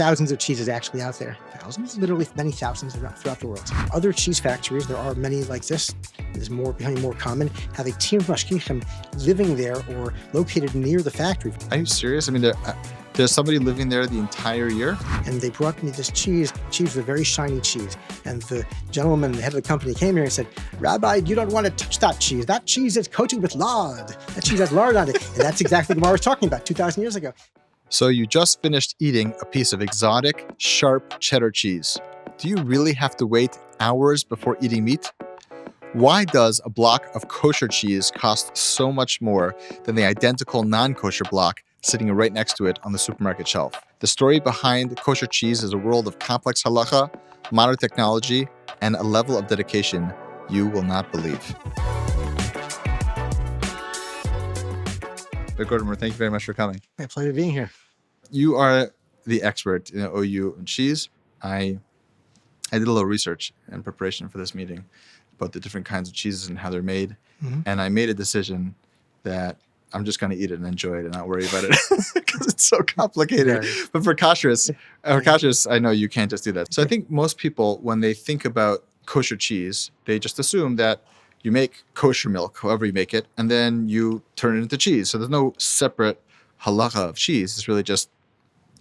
thousands of cheeses actually out there. Thousands? Literally many thousands throughout the world. Other cheese factories, there are many like this, is becoming more common, have a team of Mashgichim living there or located near the factory. Are you serious? I mean, there's somebody living there the entire year? And they brought me this cheese. Cheese was a very shiny cheese. And the gentleman, the head of the company, came here and said, "Rabbi, you don't want to touch that cheese. That cheese is coated with lard. That cheese has lard on it." And that's exactly what Gemara was talking about 2,000 years ago. So you just finished eating a piece of exotic, sharp cheddar cheese. Do you really have to wait hours before eating meat? Why does a block of kosher cheese cost so much more than the identical non-kosher block sitting right next to it on the supermarket shelf? The story behind kosher cheese is a world of complex halacha, modern technology, and a level of dedication you will not believe. Rabbi Gordimer, thank you very much for coming. My pleasure being here. You are the expert in OU and cheese. I did a little research in preparation for this meeting about the different kinds of cheeses and how they're made. Mm-hmm. And I made a decision that I'm just going to eat it and enjoy it and not worry about it because it's so complicated. Right. But for kashrus, I know you can't just do that. So I think most people, when they think about kosher cheese, they just assume that you make kosher milk, however you make it, and then you turn it into cheese. So there's no separate halacha of cheese. It's really just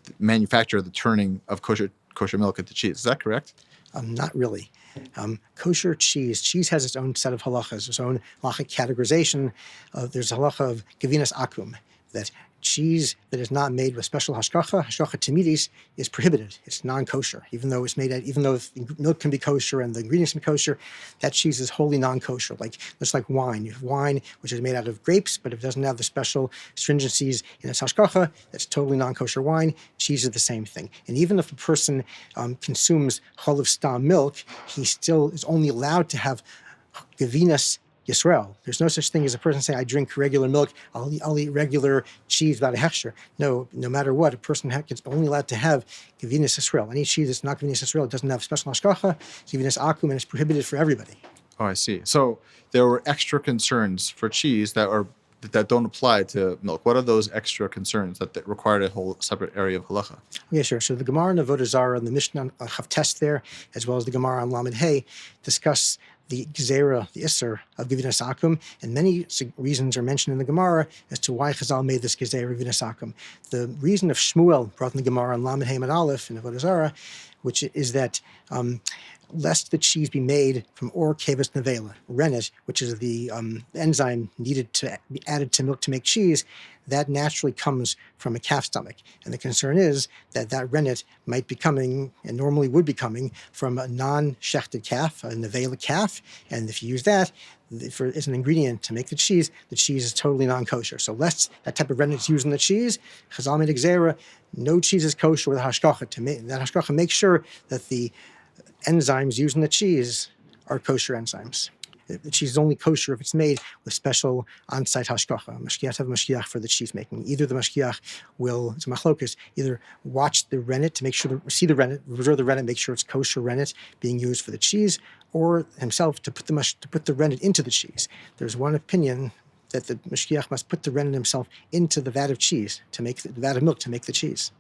the manufacture, the turning of kosher milk into cheese. Is that correct? Not really. Kosher cheese has its own set of halachas, its own halachic categorization. There's a halacha of Gevinas Akum, that cheese that is not made with special hashgacha tamidis, is prohibited. It's non-kosher, even though the milk can be kosher and the ingredients can be kosher. That cheese is wholly non-kosher. Just like wine, you have wine which is made out of grapes, but if it doesn't have the special stringencies in its hashgacha, that's totally non-kosher wine. Cheese is the same thing. And even if a person consumes chalav stam milk, he still is only allowed to have Gevinas Yisroel. There's no such thing as a person saying, "I drink regular milk, I'll eat regular cheese without a hechsher." No matter what, a person is only allowed to have Gevinas Yisroel. Any cheese that's not Gevinas Yisroel doesn't have special hashgacha, Gevinas Akum, and it's prohibited for everybody. Oh, I see. So there were extra concerns for cheese that don't apply to milk. What are those extra concerns that required a whole separate area of halacha? Yeah, sure. So the Gemara in Avodah Zarah and the Mishnah have test there, as well as the Gemara on Lamed Hey, discuss the Gezerah, the Isser of Gevinas Akum, and many reasons are mentioned in the Gemara as to why Chazal made this Gezerah of Gevinas Akum. The reason of Shmuel brought in the Gemara on Lamed Hey and Aleph in Avodah Zarah, which is that lest the cheese be made from or kevis nevela, rennet, which is the enzyme needed to be added to milk to make cheese, that naturally comes from a calf stomach. And the concern is that rennet might be coming, and normally would be coming, from a non-shechted calf, a nevela calf. And if you use that as an ingredient to make the cheese is totally non-kosher. So lest that type of rennet is used in the cheese, Chazal made a gzera, no cheese is kosher with a hashgacha. That hashgacha makes sure that the enzymes used in the cheese are kosher enzymes. The cheese is only kosher if it's made with special on-site hashgacha. Mashgiach have a mashgiach for the cheese making. Either the mashgiach will, it's machlokas, either watch the rennet to make sure see the rennet, observe the rennet, make sure it's kosher rennet being used for the cheese, or himself to put the rennet into the cheese. There's one opinion that the mashgiach must put the rennet himself into the vat of cheese the vat of milk to make the cheese.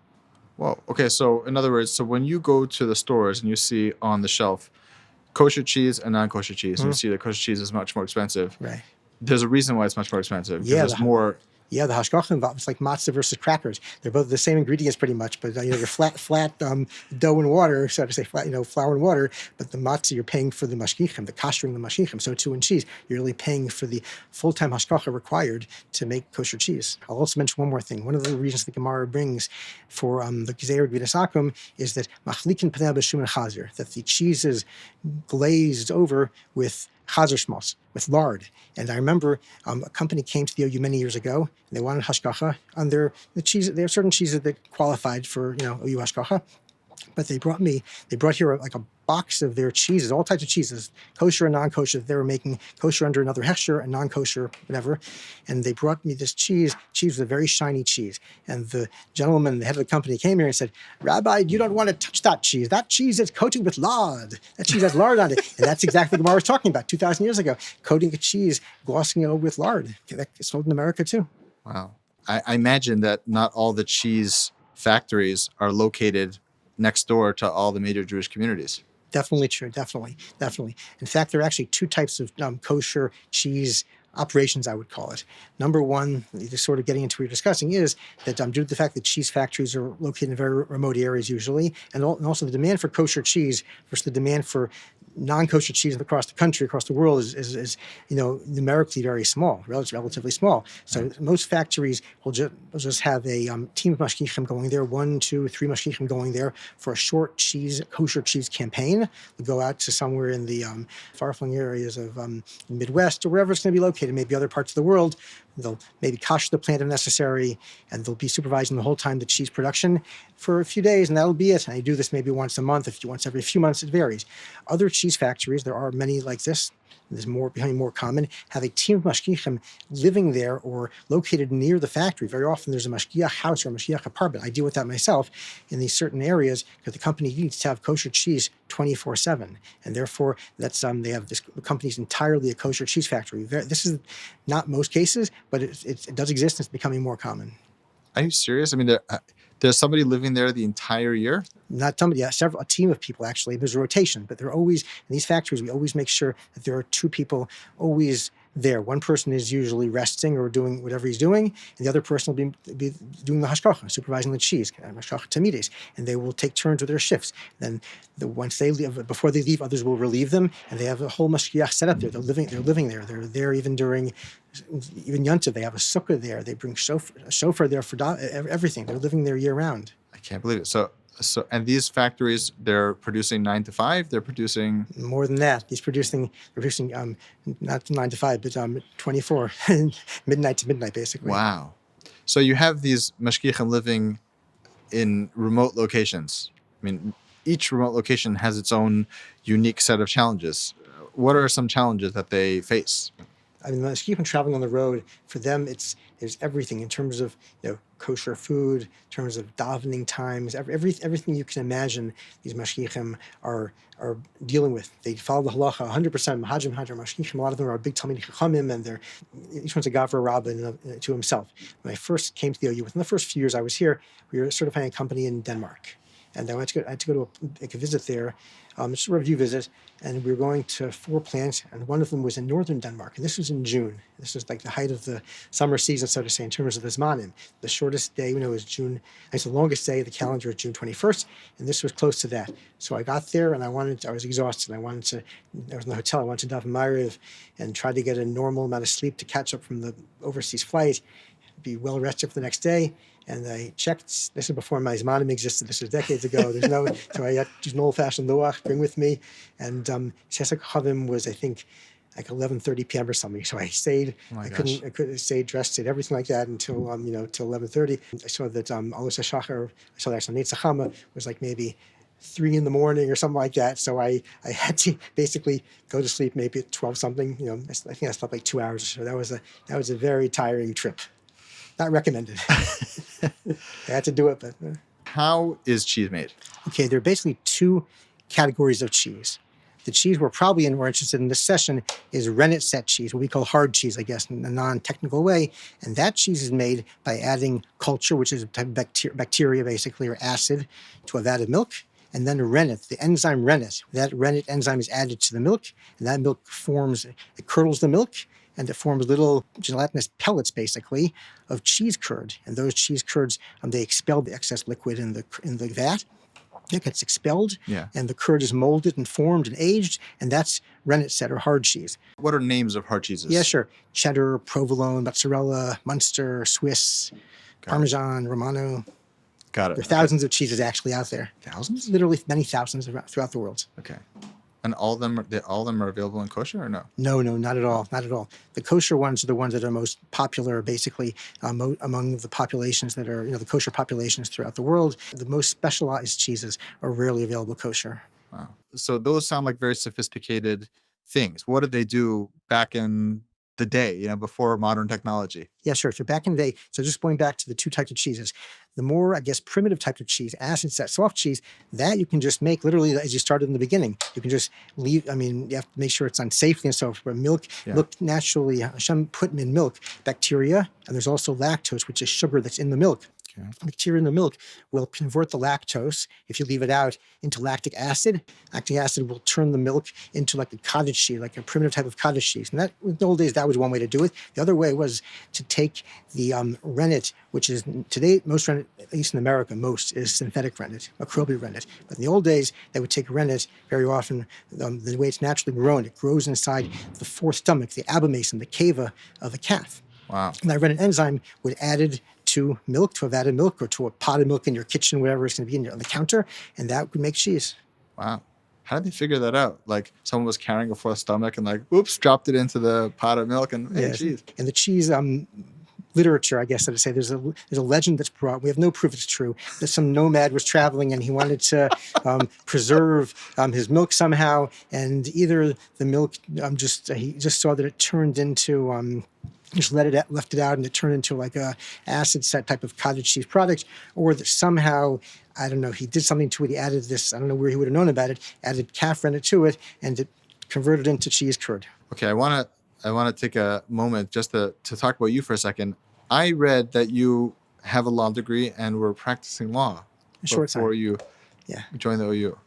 Well, okay, so in other words, when you go to the stores and you see on the shelf kosher cheese and non-kosher cheese, and you see that kosher cheese is much more expensive, right? There's a reason why it's much more expensive. Yeah, there's more. Yeah, the hashgacha involved. It's like matzah versus crackers. They're both the same ingredients pretty much, but they're flat dough and water, so to say, flour and water. But the matzah, you're paying for the mashgichim, the koshering the mashgichim. So too in cheese, you're really paying for the full-time hashgacha required to make kosher cheese. I'll also mention one more thing. One of the reasons the Gemara brings for the Gezerah Gevinas Akum is that machlikin paneh b'shuman chazer, that the cheese is glazed over with chazer shmos, with lard. And I remember a company came to the OU many years ago, and they wanted hashgacha on the cheese. There are certain cheeses that qualified for OU hashgacha, but they brought here like a box of their cheeses, all types of cheeses, kosher and non-kosher. They were making kosher under another hechsher and non-kosher, whatever. And they brought me this cheese. Cheese was a very shiny cheese. And the gentleman, the head of the company, came here and said, "Rabbi, you don't want to touch that cheese. That cheese is coated with lard. That cheese has lard on it." And that's exactly what Gemara was talking about 2,000 years ago, coating a cheese, glossing it over with lard. That's sold in America too. Wow. I imagine that not all the cheese factories are located next door to all the major Jewish communities. Definitely true. Definitely. In fact, there are actually two types of kosher cheese operations, I would call it. Number one, just sort of getting into what you're discussing, is that due to the fact that cheese factories are located in very remote areas usually, and also the demand for kosher cheese versus the demand for non-kosher cheese across the country, across the world, is numerically very small, relatively small. So most factories will just have a team of Mashgichim going there, 1, 2, 3 Mashgichim going there for a short kosher cheese campaign. They'll go out to somewhere in the far-flung areas of the Midwest or wherever it's going to be located, maybe other parts of the world. They'll maybe kosher the plant if necessary, and they'll be supervising the whole time the cheese production for a few days, and that'll be it. And I do this maybe once a month, once every few months, it varies. Other cheese factories, there are many like this, there's becoming more common, have a team of mashgichim living there or located near the factory. Very often there's a mashgiach house or a mashgiach apartment. I deal with that myself in these certain areas because the company needs to have kosher cheese 24/7, and therefore that's they have this. The company's entirely a kosher cheese factory. This is not most cases, but it does exist, and it's becoming more common. Are you serious? I mean, there's somebody living there the entire year? Not somebody, yeah, a team of people actually. There's a rotation, but they're always, in these factories, we always make sure that there are 2 people always there. One person is usually resting or doing whatever he's doing, and the other person will be doing the hashgacha, supervising the cheese, hashgacha tamides, and they will take turns with their shifts. Then once they leave, before they leave, others will relieve them, and they have a whole mashgiach set up there. They're living there. They're there even during Yontiv. They have a sukkah there. They bring a shofar there for everything. They're living there year round. I can't believe it. So, and these factories, they're producing 9 to 5. They're producing more than that. They're producing not 9 to 5, but 24, midnight to midnight, basically. Wow. So you have these mashgichim living in remote locations. I mean, each remote location has its own unique set of challenges. What are some challenges that they face? I mean, mashgichim traveling on the road, for them, there's everything in terms of kosher food, in terms of davening times, everything you can imagine. These mashgichim are dealing with. They follow the halacha 100%. Mahajim mashgichim. A lot of them are big talmidei chachamim, and each one's a gavra rabbin to himself. When I first came to the OU, within the first few years I was here, we were certifying a company in Denmark. And I had to go to a visit there, just a review visit, and we were going to 4 plants, and one of them was in northern Denmark, and this was in June. This was like the height of the summer season, so to say, in terms of the zmanim. The shortest day, was June. It's the longest day of the calendar is June 21st, and this was close to that. So I got there, and I was exhausted. I was in the hotel. I wanted to daven Ma'ariv and try to get a normal amount of sleep to catch up from the overseas flight, be well rested for the next day. And I checked. This is before my zmanim existed. This was decades ago. So I got an old-fashioned luach, bring with me. And Cheesemaking Chavim was, I think, like 11:30 p.m. or something. So I stayed. I couldn't stay dressed, stayed everything like that until till 11:30. I saw that Alus HaShachar, I saw that actually Netz Chama was like maybe 3 a.m. or something like that. So I had to basically go to sleep maybe at 12 something. I think I slept like 2 hours. So that was a very tiring trip. Not recommended. I had to do it, but... How is cheese made? Okay, there are basically 2 categories of cheese. The cheese we're probably more interested in this session is rennet set cheese, what we call hard cheese, I guess, in a non-technical way. And that cheese is made by adding culture, which is a type of bacteria, basically, or acid, to a vat of milk. And then rennet, the enzyme rennet. That rennet enzyme is added to the milk, and that milk it curdles the milk, and it forms little gelatinous pellets, basically, of cheese curd. And those cheese curds, they expel the excess liquid in the vat. It gets expelled, and the curd is molded and formed and aged, and that's rennet set or hard cheese. What are names of hard cheeses? Yeah, sure. Cheddar, provolone, mozzarella, Munster, Swiss, Parmesan, Romano. Got it. There are thousands of cheeses actually out there. Thousands? Literally many thousands throughout the world. Okay. And all of them are available in kosher or no? No, not at all. Not at all. The kosher ones are the ones that are most popular, basically, among the populations that are, the kosher populations throughout the world. The most specialized cheeses are rarely available kosher. Wow. So those sound like very sophisticated things. What did they do back in the day, before modern technology? Yeah, sure. So back in the day, so just going back to the 2 types of cheeses, the more, I guess, primitive type of cheese, acid set soft cheese, that you can just make literally as you started in the beginning. You can just leave, you have to make sure it's done safely and so forth. Milk naturally, Hashem put in milk bacteria, and there's also lactose, which is sugar that's in the milk. Okay. Bacteria in the milk will convert the lactose, if you leave it out, into lactic acid. Lactic acid will turn the milk into like a cottage cheese, like a primitive type of cottage cheese. And that, in the old days, that was one way to do it. The other way was to take the rennet, which is today, most rennet, at least in America, most is synthetic rennet, microbial rennet. But in the old days, they would take rennet very often, the way it's naturally grown. It grows inside the fourth stomach, the abomasum, the cava of a calf. Wow. And that rennet enzyme would added to milk, to a vat of milk, or to a pot of milk in your kitchen, whatever it's going to be on the counter, and that would make cheese. Wow. How did they figure that out? Like someone was carrying a full stomach and like, oops, dropped it into the pot of milk and hey, cheese. And the cheese literature, I guess, I'd say there's a legend that's brought. We have no proof it's true. That some nomad was traveling and he wanted to preserve his milk somehow, and either the milk he just saw that it turned into. Just left it out, and it turned into like a acid set type of cottage cheese product, or that somehow, I don't know, he did something to it. He added this, I don't know where he would have known about it, added calf rennet to it, and it converted into cheese curd. Okay, I want to take a moment just to talk about you for a second. I read that you have a law degree and were practicing law before you joined the OU.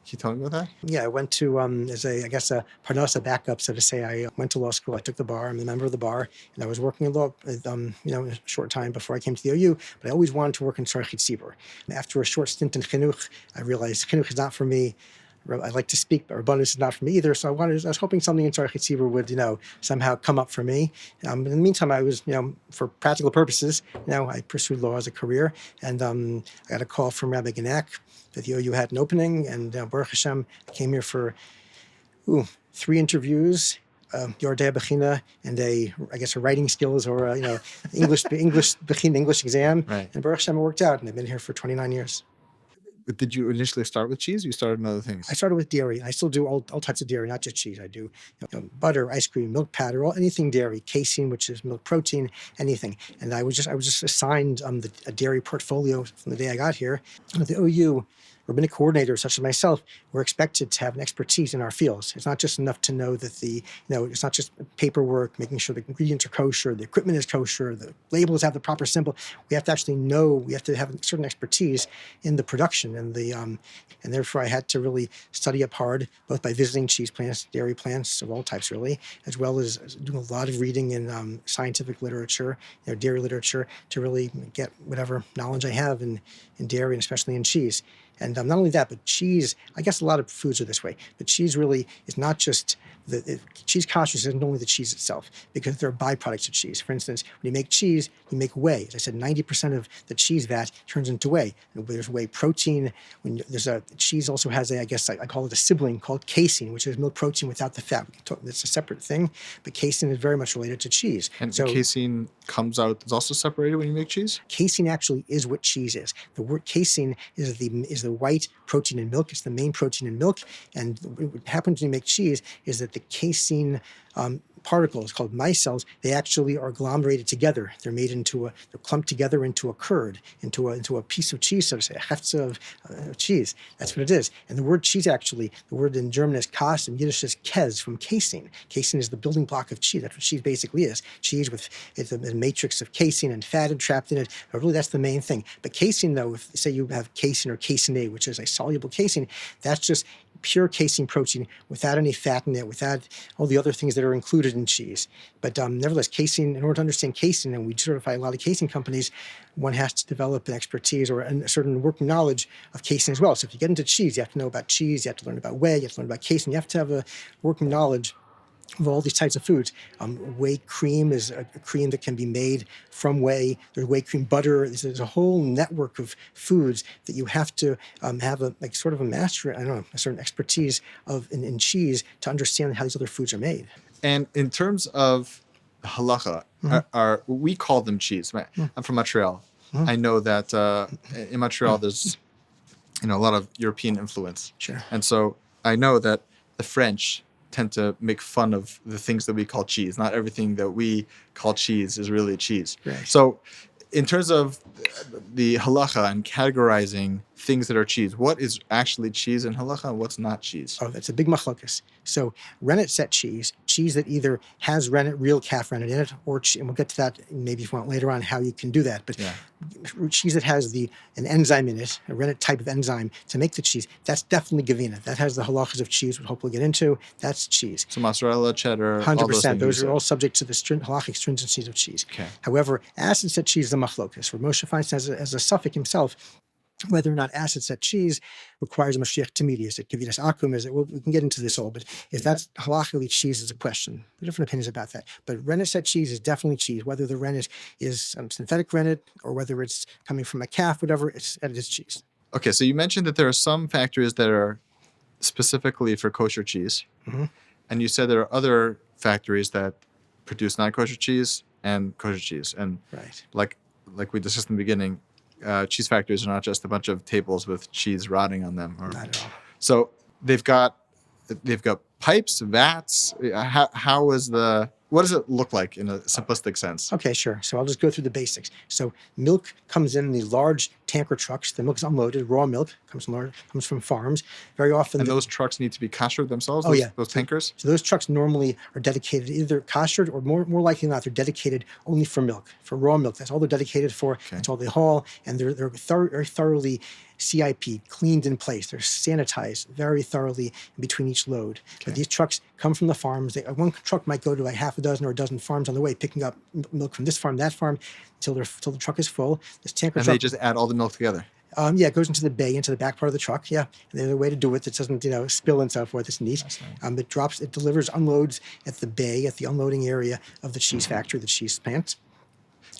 Can you tell me about that? Yeah, I went to, as a Parnassa backup, so to say. I went to law school. I took the bar. I'm a member of the bar, and I was working in law, in a short time before I came to the OU. But I always wanted to work in Tzarech Tzibur. After a short stint in chinuch, I realized chinuch is not for me. I like to speak, but Rabbanus is not for me either. So I was hoping something in Tzarech Tzibur would, somehow come up for me. In the meantime, I was, for practical purposes, I pursued law as a career, and I got a call from Rabbi Genek that the OU had an opening, and Baruch Hashem, I came here for 3 interviews, Yordei Bechina, and a writing skills or English Bechina, English exam, right. And Baruch Hashem, it worked out, and I've been here for 29 years. Did you initially start with cheese? Or you started in other things? I started with dairy. I still do all types of dairy, not just cheese. I do butter, ice cream, milk powder, anything dairy, casein, which is milk protein, anything. And I was just assigned a dairy portfolio from the day I got here. At the OU, rabbinic coordinators such as myself, we're expected to have an expertise in our fields. It's not just enough to know that it's not just paperwork, making sure the ingredients are kosher, the equipment is kosher, the labels have the proper symbol. We have to actually know, we have to have a certain expertise in the production and and therefore I had to really study up hard, both by visiting cheese plants, dairy plants of all types really, as well as doing a lot of reading in scientific literature, dairy literature, to really get whatever knowledge I have in dairy and especially in cheese. And not only that, but cheese, I guess a lot of foods are this way, but cheese really is not just cheese kashrus isn't only the cheese itself, because there are byproducts of cheese. For instance, when you make cheese, you make whey. As I said, 90% of the cheese vat turns into whey. And there's whey protein. Cheese also has I call it a sibling called casein, which is milk protein without the fat. It's a separate thing, but casein is very much related to cheese. And so casein comes out, is also separated when you make cheese? Casein actually is what cheese is. The word casein is the white protein in milk. It's the main protein in milk. And what happens when you make cheese is that the casein particles called micelles, they actually are agglomerated together. They're made they're clumped together into a curd, into a piece of cheese, so to say, a hefze of cheese. That's what it is. And the word cheese actually, the word in German is kas, and Yiddish is kez, from casein. Casein is the building block of cheese. That's what cheese basically is. Cheese it's a matrix of casein and fat trapped in it. But really, that's the main thing. But casein, though, if say you have casein or casein A, which is a soluble casein, that's just pure casein protein without any fat in it, without all the other things that are included in cheese. But nevertheless, casein, in order to understand casein, and we certify a lot of casein companies, one has to develop an expertise or a certain working knowledge of casein as well. So if you get into cheese, you have to know about cheese, you have to learn about whey, you have to learn about casein, you have to have a working knowledge of all these types of foods. Whey cream is a cream that can be made from whey. There's whey cream butter. There's a whole network of foods that you have to have a master, a certain expertise in cheese to understand how these other foods are made. And in terms of halacha, we call them cheese. I'm from Montreal. I know that in Montreal there's a lot of European influence. Sure. And so I know that the French tend to make fun of the things that we call cheese. Not everything that we call cheese is really cheese. Right. So in terms of the halacha and categorizing things that are cheese. What is actually cheese in halacha and what's not cheese? Oh, that's a big machlokas. So rennet set cheese that either has rennet, real calf rennet in it, or and we'll get to that maybe if you want later on how you can do that. But cheese that has an enzyme in it, a rennet type of enzyme to make the cheese, that's definitely Gevina. That has the halachas of cheese, we'll hopefully get into. That's cheese. So mozzarella, cheddar, 100%. Those are all subject to the halachic stringencies of cheese. Okay. However, acid set cheese is a machlokas, where Moshe finds as a suffix himself whether or not acid set cheese requires a Mashgichim tamidi. Is it Gevinas Akum? Is it? Well, we can get into this all, but if that's halachically cheese is a question. There are different opinions about that. But rennet set cheese is definitely cheese, whether the rennet is synthetic rennet or whether it's coming from a calf, whatever, it is cheese. Okay, so you mentioned that there are some factories that are specifically for kosher cheese, and you said there are other factories that produce non-kosher cheese and kosher cheese. And like we discussed in the beginning, cheese factories are not just a bunch of tables with cheese rotting on them. Not at all. So they've got pipes, vats. What does it look like in a simplistic sense? Okay, sure. So I'll just go through the basics. So milk comes in these large tanker trucks. The milk is unloaded. Raw milk comes from farms. Very often, and those trucks need to be kosher themselves. Those tankers. So those trucks normally are dedicated either kosher or more likely than not they're dedicated only for milk, for raw milk. That's all they're dedicated for. Okay. That's all they haul, and they're very thoroughly CIP, cleaned in place. They're sanitized very thoroughly in between each load. Okay. But these trucks come from the farms. One truck might go to like half a dozen or a dozen farms on the way, picking up milk from this farm, that farm, till the truck is full. This tanker and truck, they just add all the milk together. It goes into the bay, into the back part of the truck. Yeah, and there's a way to do it that doesn't, spill and so forth. It's neat. Nice. It delivers, unloads at the bay, at the unloading area of the cheese factory, the cheese plant.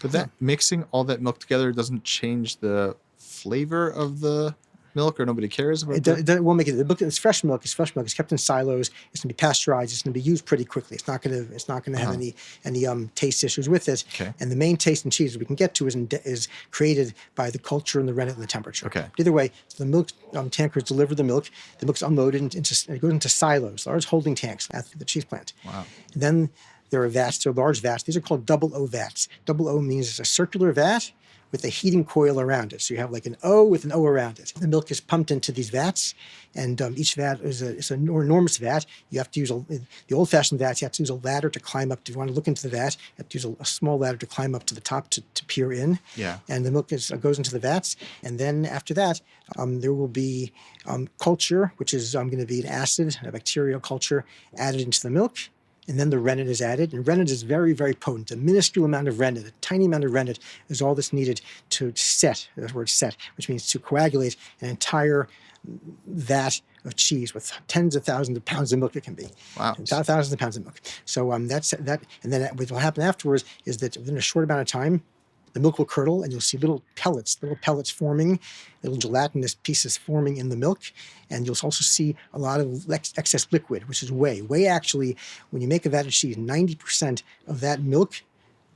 But that mixing all that milk together doesn't change the flavor of the milk, or nobody cares about it? It won't make it. It's fresh milk. It's fresh milk. It's kept in silos. It's going to be pasteurized. It's going to be used pretty quickly. It's not going to have any taste issues with it. Okay. And the main taste in cheese we can get to is created by the culture and the rennet and the temperature. Okay. Either way, the milk tankers deliver the milk. The milk's unloaded it goes into silos, large holding tanks at the cheese plant. Wow. And then there are vats. There are large vats. These are called double O vats. Double O means it's a circular vat with a heating coil around it. So you have like an O with an O around it. The milk is pumped into these vats, and each vat is an enormous vat. You have to use the old-fashioned vats. You have to use a ladder to climb up. If you want to look into the vat, you have to use a small ladder to climb up to the top to peer in. Yeah. And the milk goes into the vats, and then after that, there will be culture, which is going to be an acid, a bacterial culture, added into the milk. And then the rennet is added, and rennet is very, very potent. A minuscule amount of rennet, a tiny amount of rennet, is all that's needed to set, the word set, which means to coagulate an entire vat of cheese with tens of thousands of pounds of milk it can be. Wow. Thousands of pounds of milk. So that's that. And then what will happen afterwards is that within a short amount of time, the milk will curdle, and you'll see little pellets forming, little gelatinous pieces forming in the milk. And you'll also see a lot of excess liquid, which is whey. Whey actually, when you make a vat of cheese, 90% of that milk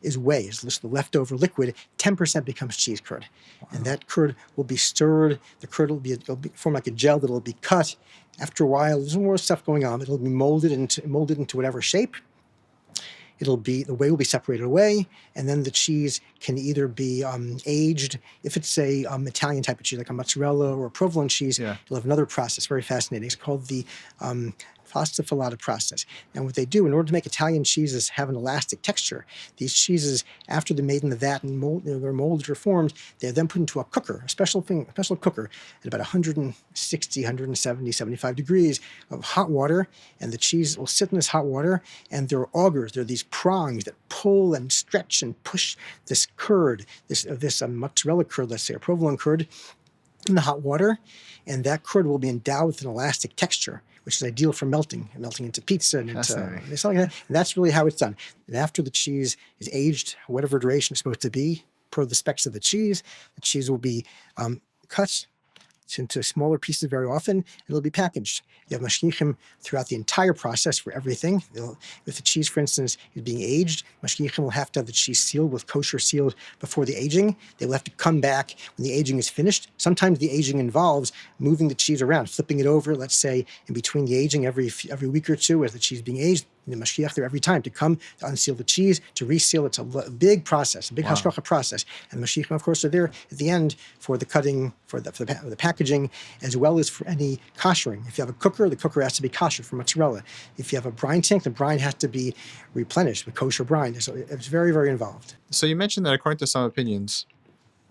is whey, is just the leftover liquid. 10% becomes cheese curd. Wow. And that curd will be stirred. The curd will form like a gel that will be cut. After a while, there's more stuff going on. It'll be molded into whatever shape. The whey will be separated away, and then the cheese can either be aged. If it's a Italian type of cheese, like a mozzarella or a provolone cheese, you'll have another process, very fascinating. It's called the falsificata process. And what they do, in order to make Italian cheeses have an elastic texture, these cheeses, after they're made in the vat and they're molded or formed, they're then put into a cooker, a special cooker, at about 160, 170, 75 degrees of hot water, and the cheese will sit in this hot water, and there are augers, there are these prongs that pull and stretch and push this curd, this mozzarella curd, let's say, a provolone curd, in the hot water, and that curd will be endowed with an elastic texture, which is ideal for melting into pizza and into something like that. And that's really how it's done. And after the cheese is aged, whatever duration it's supposed to be, per the specs of the cheese will be cut into smaller pieces very often, and it'll be packaged. You have Mashgichim throughout the entire process for everything. If the cheese, for instance, is being aged, Mashgichim will have to have the cheese sealed with kosher sealed before the aging. They will have to come back when the aging is finished. Sometimes the aging involves moving the cheese around, flipping it over, let's say, in between the aging every week or two as the cheese is being aged. the Mashgiach there every time to come to unseal the cheese, to reseal. It's a big process, a big hashgacha process. And the Mashgichim, of course, are there at the end for the cutting, for the packaging, as well as for any koshering. If you have a cooker, the cooker has to be kosher for mozzarella. If you have a brine tank, the brine has to be replenished with kosher brine. So it's very, very involved. So you mentioned that according to some opinions,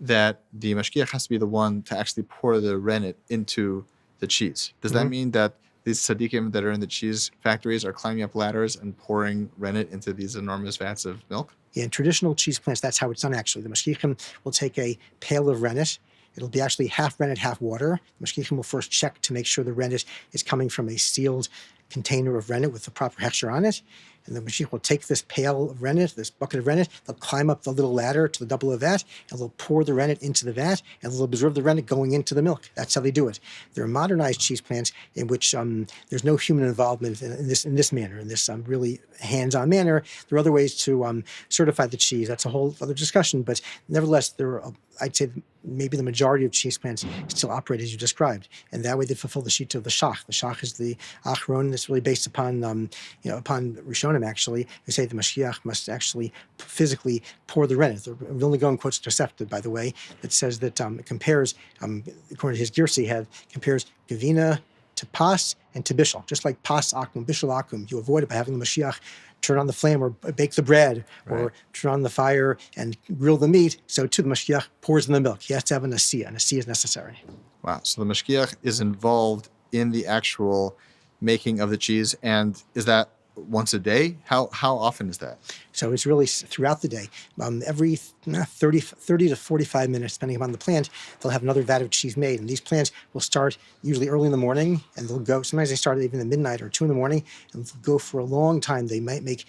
that the mashgiach has to be the one to actually pour the rennet into the cheese. Does that mean that these tzaddikim that are in the cheese factories are climbing up ladders and pouring rennet into these enormous vats of milk? Yeah, in traditional cheese plants, that's how it's done, actually. The Mashgichim will take a pail of rennet. It'll be actually half rennet, half water. The Mashgichim will first check to make sure the rennet is coming from a sealed container of rennet with the proper hechsher on it. And the Mashgiach will take this pail of rennet, this bucket of rennet, they'll climb up the little ladder to the double of vat, and they'll pour the rennet into the vat, and they'll observe the rennet going into the milk. That's how they do it. There are modernized cheese plants in which there's no human involvement in this manner, in this really hands-on manner. There are other ways to certify the cheese. That's a whole other discussion, but nevertheless, there are, I'd say, maybe the majority of cheese plants still operate as you described, and that way they fulfill the sheet of the shach. The shach is the achron that's really based upon, upon Rishonim. Actually, they say the Mashgiach must actually physically pour the rennet. The Vilna Gaon quotes Tosefta, by the way, that says that it compares, according to his Girsi, compares Gevina to pas and to bishul, just like pas akum, bishul akum. You avoid it by having the Mashiach turn on the flame or bake the bread or turn on the fire and grill the meat. So too, the Mashiach pours in the milk. He has to have an asiyah. An asiyah is necessary. Wow. So the Mashgiach is involved in the actual making of the cheese. And is that once a day? How often is that? So it's really throughout the day. Every 30 to 45 minutes, depending upon the plant, they'll have another vat of cheese made. And these plants will start usually early in the morning, and they'll go, sometimes they start even at midnight or 2 in the morning, and they'll go for a long time. They might make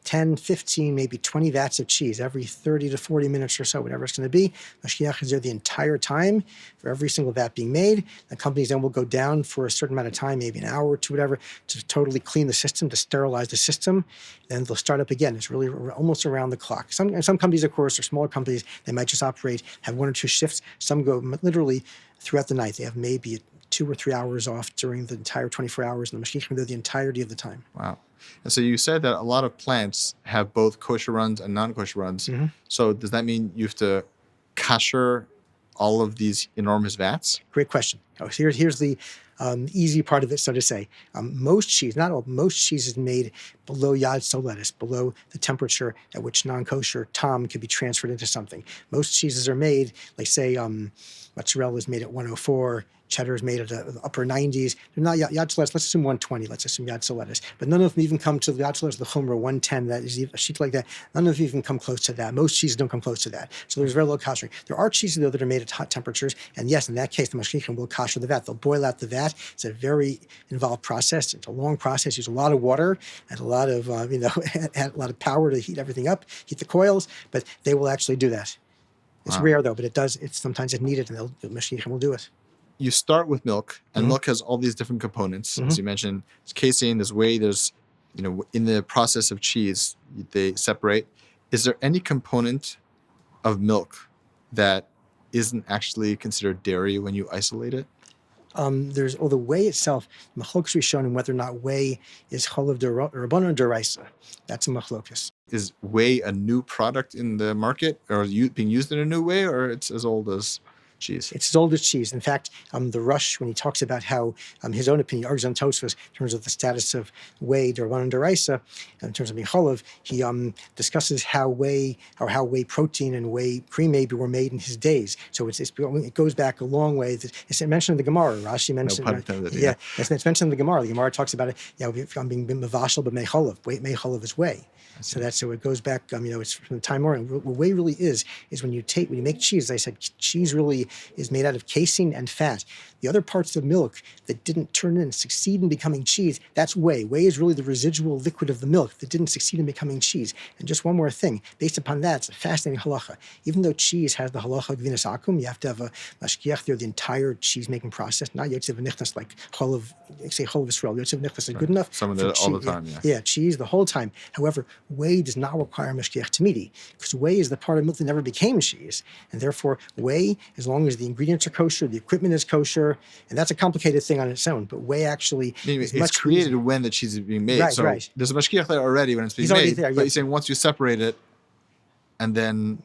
10, 15, maybe 20 vats of cheese every 30 to 40 minutes or so, whatever it's going to be. Mashgiach is there the entire time for every single vat being made. The companies then will go down for a certain amount of time, maybe an hour or two, whatever, to totally clean the system, to sterilize the system. Then they'll start up again. It's really almost around the clock. Some companies, of course, are smaller companies. They might just operate, have 1 or 2 shifts. Some go literally throughout the night. They have maybe 2 or 3 hours off during the entire 24 hours, and the Mashgichim are there the entirety of the time. Wow. And so you said that a lot of plants have both kosher runs and non-kosher runs. So does that mean you have to kasher all of these enormous vats? Great question. Oh, so here's the easy part of it, so to say. Most cheese, not all, most cheese is made below yad soletis, below the temperature at which non-kosher tom can be transferred into something. Most cheeses are made, like say, mozzarella is made at 104, cheddar is made at the upper 90s. They're not yad soletis. Let's assume 120. Let's assume yad soletis. But none of them even come to the yad soletis, the chumrah 110. That is a sheet like that. None of them even come close to that. Most cheeses don't come close to that. So there's very low koshering. There are cheeses though that are made at hot temperatures, and yes, in that case, the mashgichim will kosher the vat. They'll boil out the vat. It's a very involved process. It's a long process. Use a lot of water and a lot of a lot of power to heat everything up, heat the coils. But they will actually do that. It's rare though, but it does. It's sometimes it's needed, and the mashgichim will do it. You start with milk, and milk has all these different components. As you mentioned, there's casein, there's whey, there's, in the process of cheese, they separate. Is there any component of milk that isn't actually considered dairy when you isolate it? There's the whey itself. Machlokas Rishonim whether or not whey is cholav d'Rabbanan or d'Oraisa. That's a machlokas. Is whey a new product in the market, or being used in a new way, or it's as old as cheese? It's as old as cheese. In fact, the Rush, when he talks about how his own opinion, argues on Tosfos in terms of the status of whey, d'Rabbanan, d'Oraisa, in terms of being cholav, he discusses how whey protein and whey cream maybe were made in his days. So it goes back a long way. It's mentioned in the Gemara. Rashi mentioned. No pun intended, it's mentioned in the Gemara. The Gemara talks about it. I'm being mevashal, but mei cholav. Mei cholav is whey. So it goes back. It's from the time on. What whey really is when you make cheese. As I said, cheese really is made out of casein and fat. The other parts of milk that didn't succeed in becoming cheese, that's whey. Whey is really the residual liquid of the milk that didn't succeed in becoming cheese. And just one more thing, based upon that, it's a fascinating halacha. Even though cheese has the halacha of Gevinas Akum, you have to have a mashgiach there the entire cheese-making process, not yotzev v'nichnas like cholav Yisroel. Yotzev v'nichnas is good enough. Someone did it all the time, Yeah, cheese the whole time. However, whey does not require mashgiach tamidi, because whey is the part of milk that never became cheese. And therefore, whey, as long long as the ingredients are kosher, the equipment is kosher, and that's a complicated thing on its own. But whey actually is It's much created easier. when the cheese is being made. Right, So right. there's a mashgiach there already when it's being He's already made. there, But yeah. you're saying once you separate it and then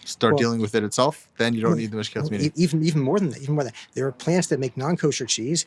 start Well, dealing with it itself, then you don't need the mashgiach meeting. Even more than that. Even more than that. There are plants that make non-kosher cheese,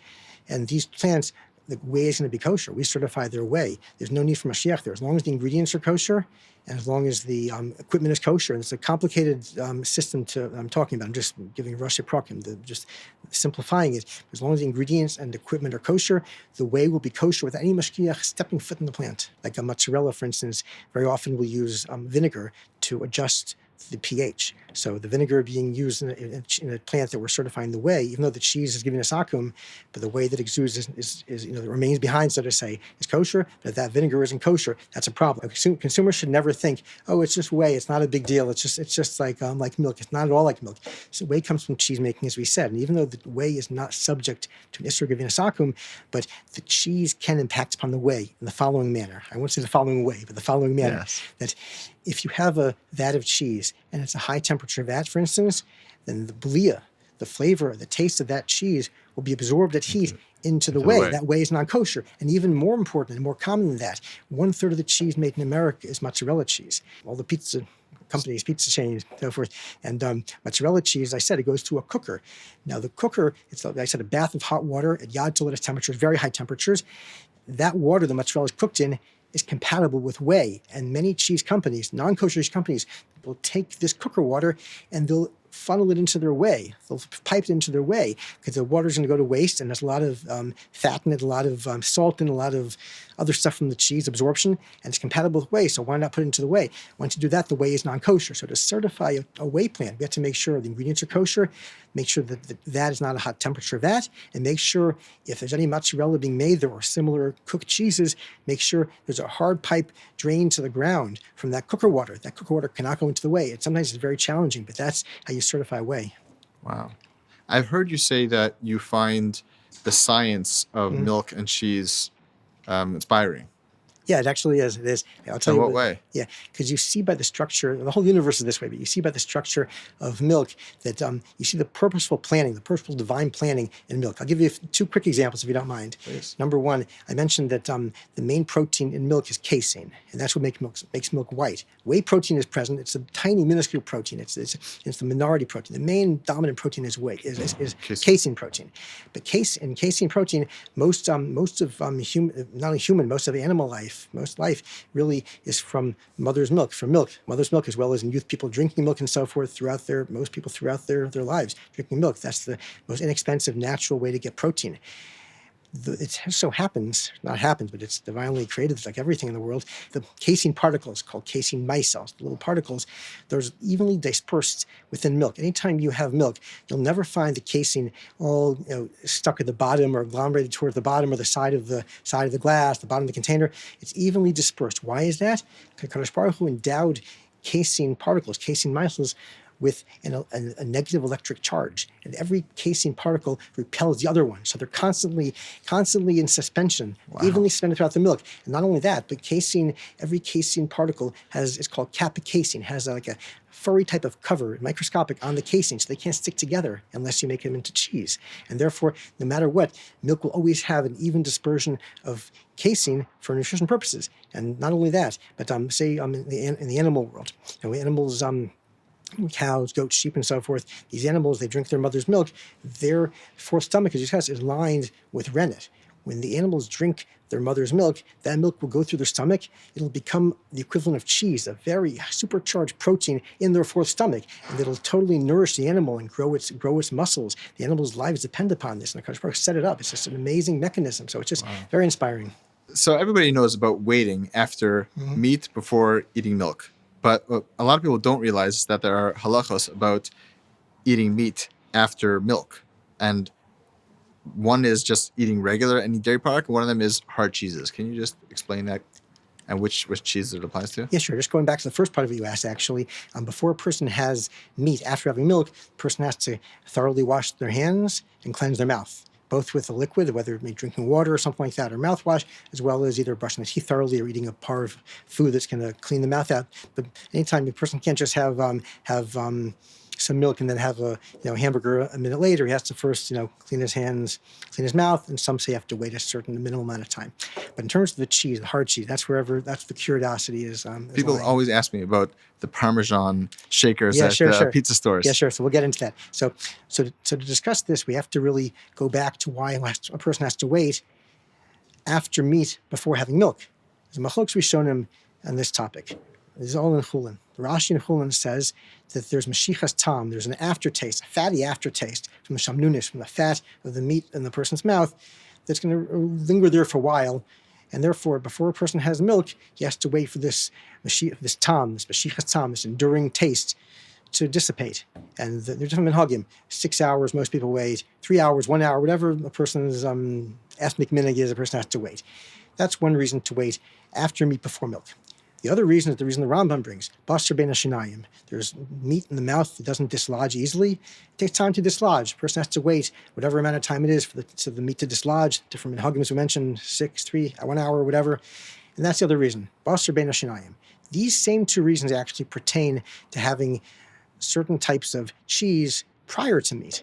and these plants, the whey is going to be kosher. We certify their whey. There's no need for Mashiach there. As long as the ingredients are kosher, and as long as the equipment is kosher, and it's a complicated system I'm talking about. I'm just giving Rashi Prakim, just simplifying it. As long as the ingredients and equipment are kosher, the whey will be kosher without any Mashiach stepping foot in the plant. Like a mozzarella, for instance, very often will use vinegar to adjust the pH. So the vinegar being used in a plant that we're certifying the whey, even though the cheese is Gevinas Akum, but the whey that exudes is that remains behind, so to say, is kosher. But if that vinegar isn't kosher, that's a problem. Consumers should never think, oh, it's just whey, it's not a big deal. It's just like milk. It's not at all like milk. So whey comes from cheese making, as we said, and even though the whey is not subject to an Isser Gevinas Akum, but the cheese can impact upon the whey in the following manner. I won't say the following way, but the following manner. Yes. That if you have a vat of cheese and it's a high temperature vat, for instance, then the blia, the flavor, the taste of that cheese will be absorbed at heat into the whey. That whey is non-kosher. And even more important and more common than that, 1/3 of the cheese made in America is mozzarella cheese. All the pizza companies, pizza chains, so forth. And mozzarella cheese, I said, it goes through a cooker. Now the cooker, it's like I said, a bath of hot water at yad toletis temperatures, very high temperatures. That water the mozzarella is cooked in is compatible with whey. And many cheese companies, non-kosher cheese companies, will take this cooker water and they'll funnel it into their whey. They'll pipe it into their whey because the water's going to go to waste, and there's a lot of fat in it, a lot of salt in it, a lot of other stuff from the cheese absorption, and it's compatible with whey, so why not put it into the whey? Once you do that, the whey is non-kosher. So to certify a whey plant, we have to make sure the ingredients are kosher, make sure that that is not a hot temperature vat, and make sure if there's any mozzarella being made there or similar cooked cheeses, make sure there's a hard pipe drain to the ground from that cooker water. That cooker water cannot go into the whey. Sometimes it's very challenging, but that's how you certify whey. Wow. I've heard you say that you find the science of milk and cheese inspiring. Yeah, it actually is. It is. I'll tell In you what way? Yeah, because you see by the structure, the whole universe is this way, but you see by the structure of milk that you see the purposeful planning, the purposeful divine planning in milk. I'll give you two quick examples if you don't mind. Please. Number one, I mentioned that the main protein in milk is casein, and that's what makes milk white. Whey protein is present. It's a tiny, minuscule protein. It's the minority protein. The main dominant protein is whey, is casein protein. But casein protein, most of not only human, most of animal life, most life really is from mother's milk, mother's milk, as well as in youth people drinking milk and so forth most people throughout their lives drinking milk. That's the most inexpensive, natural way to get protein. It so happens, not happens, but it's divinely created. It's like everything in the world. The casein particles, called casein micelles, the little particles, those evenly dispersed within milk. Anytime you have milk, you'll never find the casein all stuck at the bottom or agglomerated toward the bottom or the side of the glass, the bottom of the container. It's evenly dispersed. Why is that? Because Kadosh Baruch Hu endowed casein particles, casein micelles, with a negative electric charge, and every casein particle repels the other one. So they're constantly in suspension, evenly suspended throughout the milk. And not only that, but every casein particle it's called kappa casein, has like a furry type of cover, microscopic, on the casein, so they can't stick together unless you make them into cheese. And therefore, no matter what, milk will always have an even dispersion of casein for nutrition purposes. And not only that, but say in the animal world, animals. Cows, goats, sheep, and so forth, these animals, they drink their mother's milk. Their fourth stomach, as you said, is lined with rennet. When the animals drink their mother's milk, that milk will go through their stomach. It'll become the equivalent of cheese, a very supercharged protein in their fourth stomach, and it'll totally nourish the animal and grow its muscles. The animal's lives depend upon this, and the Kadosh Baruch Hu set it up. It's just an amazing mechanism. So it's just very inspiring. So everybody knows about waiting after meat before eating milk. But what a lot of people don't realize is that there are halachos about eating meat after milk. And one is just eating regular any dairy product. One of them is hard cheeses. Can you just explain that and which cheese it applies to? Yeah, sure. Just going back to the first part of what you asked, actually, before a person has meat after having milk, the person has to thoroughly wash their hands and cleanse their mouth, both with a liquid, whether it be drinking water or something like that, or mouthwash, as well as either brushing the teeth thoroughly or eating a part of food that's going to clean the mouth out. But anytime a person can't just have some milk and then have a hamburger a minute later. He has to first clean his hands, clean his mouth, and some say you have to wait a certain minimal amount of time. But in terms of the cheese, the hard cheese, that's the curiosity is. People always ask me about the Parmesan shakers at pizza stores. Yeah, sure. So we'll get into that. So to discuss this, we have to really go back to why a person has to wait after meat before having milk. The machlokes we've shown him on this topic. This is all in Chulin. The Rashi in Chulin says that there's mashichas tam, there's an aftertaste, a fatty aftertaste from the shamnunis, from the fat of the meat in the person's mouth that's going to linger there for a while. And therefore, before a person has milk, he has to wait for this tam, this mashichas tam, this enduring taste to dissipate. And they're different minhagim. 6 hours, most people wait. 3 hours, 1 hour, whatever a person's ethnic minhag is, a person has to wait. That's one reason to wait after meat before milk. The other reason is the reason the Rambam brings. Basar bein hashinayim. There's meat in the mouth that doesn't dislodge easily. It takes time to dislodge. A person has to wait whatever amount of time it is for the meat to dislodge. Different minhagim, as we mentioned, 6, 3, 1 hour, whatever. And that's the other reason. Basar bein hashinayim. These same two reasons actually pertain to having certain types of cheese prior to meat.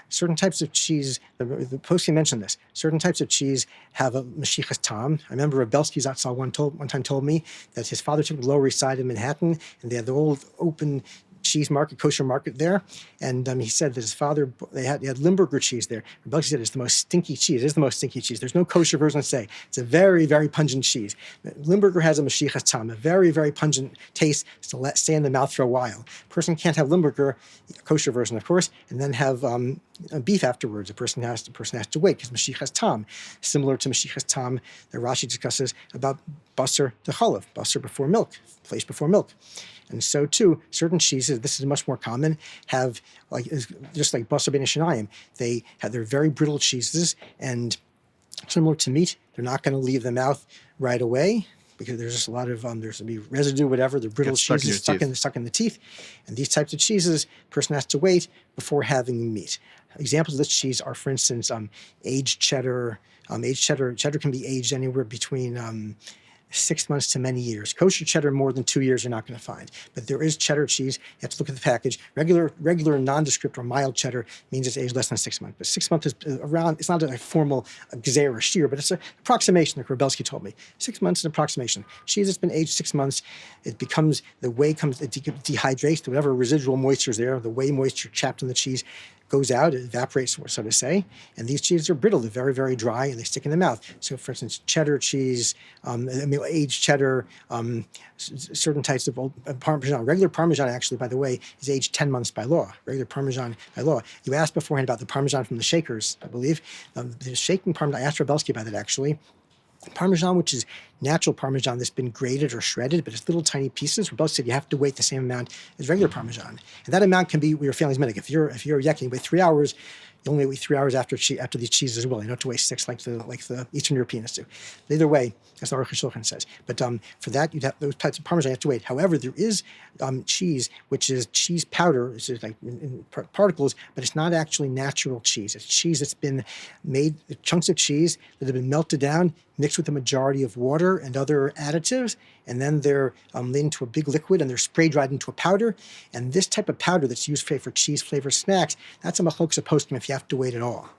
Certain types of cheese, the poskim mentioned this, certain types of cheese have a mashichas tam. I remember Reb Belsky Zatzal one time told me that his father took the Lower East Side of Manhattan, and they had the old open cheese market, kosher market there. And he said that his father, they had Limburger cheese there. Reb Belsky said it's the most stinky cheese. It is the most stinky cheese. There's no kosher version to say. It's a very, very pungent cheese. Limburger has a mashichas tam, a very, very pungent taste to stay in the mouth for a while. A person can't have Limburger, kosher version, of course, and then have beef afterwards. A person has to wait because mashichas tam, similar to mashichas tam that Rashi discusses about basar dechalav, basar before milk, flesh before milk. And so too, certain cheeses, this is much more common, have just like basar bein hashinayim, they're very brittle cheeses, and similar to meat, they're not going to leave the mouth right away because there's just a lot of there's going to be residue, whatever. The brittle cheeses stuck in the teeth, and these types of cheeses, person has to wait before having meat. Examples of this cheese are, for instance, aged cheddar. Cheddar can be aged anywhere between 6 months to many years. Kosher cheddar, more than 2 years, you're not going to find. But there is cheddar cheese. You have to look at the package. Regular nondescript or mild cheddar means it's aged less than 6 months. But 6 months is around, it's not a formal gzeira shear, but it's an approximation, like Rebelsky told me. 6 months is an approximation. Cheese that's been aged 6 months, it dehydrates, whatever residual moisture is there, the whey moisture trapped in the cheese goes out, it evaporates, so to say, and these cheeses are brittle, they're very, very dry, and they stick in the mouth. So, for instance, cheddar cheese, aged cheddar, certain types of old Parmesan. Regular Parmesan, actually, by the way, is aged 10 months by law. Regular Parmesan by law. You asked beforehand about the Parmesan from the shakers, I believe. The shaking Parmesan, I asked Rebelsky about it, actually. Parmesan, which is natural Parmesan that's been grated or shredded, but it's little tiny pieces. Rebelsky said you have to wait the same amount as regular Parmesan. And that amount can be your family's minhag. If you're yekking, you wait 3 hours, you only wait 3 hours after these cheeses as well. You don't have to wait 6 like the Eastern Europeans do. Either way, as the Aruch HaShulchan says. But for that, you'd have those types of Parmesan, you have to wait. However, there is cheese, which is cheese powder. It's like in particles, but it's not actually natural cheese. It's cheese that's been made, chunks of cheese that have been melted down, mixed with a majority of water and other additives, and then they're laid into a big liquid and they're spray dried into a powder. And this type of powder that's used for cheese flavored snacks, that's a machlokes of poskim if you have to wait at all.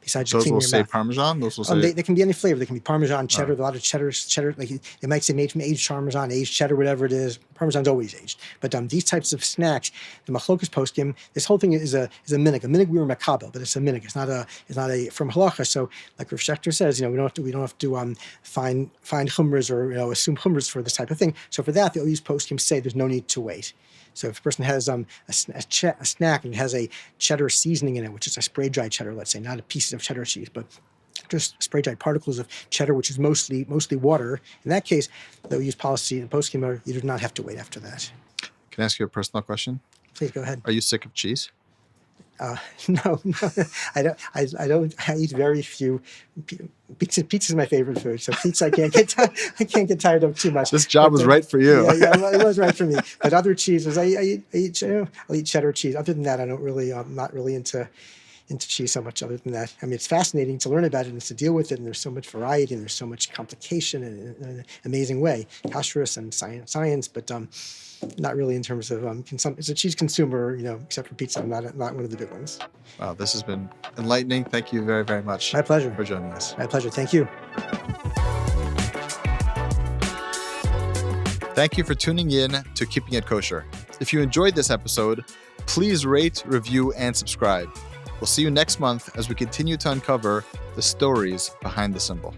Besides just cleaning your mouth. Those will say Parmesan? Those will say... They can be any flavor. They can be Parmesan, cheddar, a lot of cheddar, like they might say made from aged Parmesan, aged cheddar, whatever it is. Parmesan's always aged. But these types of snacks, the machlokas poskim, this whole thing is a minhag. A minhag we were makabel, but it's a minhag. It's not a from halacha. So like Rav Schechter says, we don't have to find chumras or assume chumras for this type of thing. So for that, the OU's poskim say there's no need to wait. So if a person has a snack and it has a cheddar seasoning in it, which is a spray-dried cheddar, let's say, not a piece of cheddar cheese, but just spray-dried particles of cheddar, which is mostly water. In that case, the OU's policy in post-schema, you do not have to wait after that. Can I ask you a personal question? Please go ahead. Are you sick of cheese? No, I don't. I eat very few. Pizza is my favorite food, so pizza I can't get tired of too much. This job was right for you. Yeah, it was right for me. But other cheeses, I'll eat cheddar cheese. Other than that, I don't really. I'm not really into into cheese so much other than that. I mean, it's fascinating to learn about it and to deal with it, and there's so much variety and there's so much complication in an amazing way. Kashrus and science, but not really in terms of as a cheese consumer, except for pizza. I'm not one of the big ones. Wow, this has been enlightening. Thank you very, very much. My pleasure. For joining us. My pleasure. Thank you. Thank you for tuning in to Keeping It Kosher. If you enjoyed this episode, please rate, review, and subscribe. We'll see you next month as we continue to uncover the stories behind the symbol.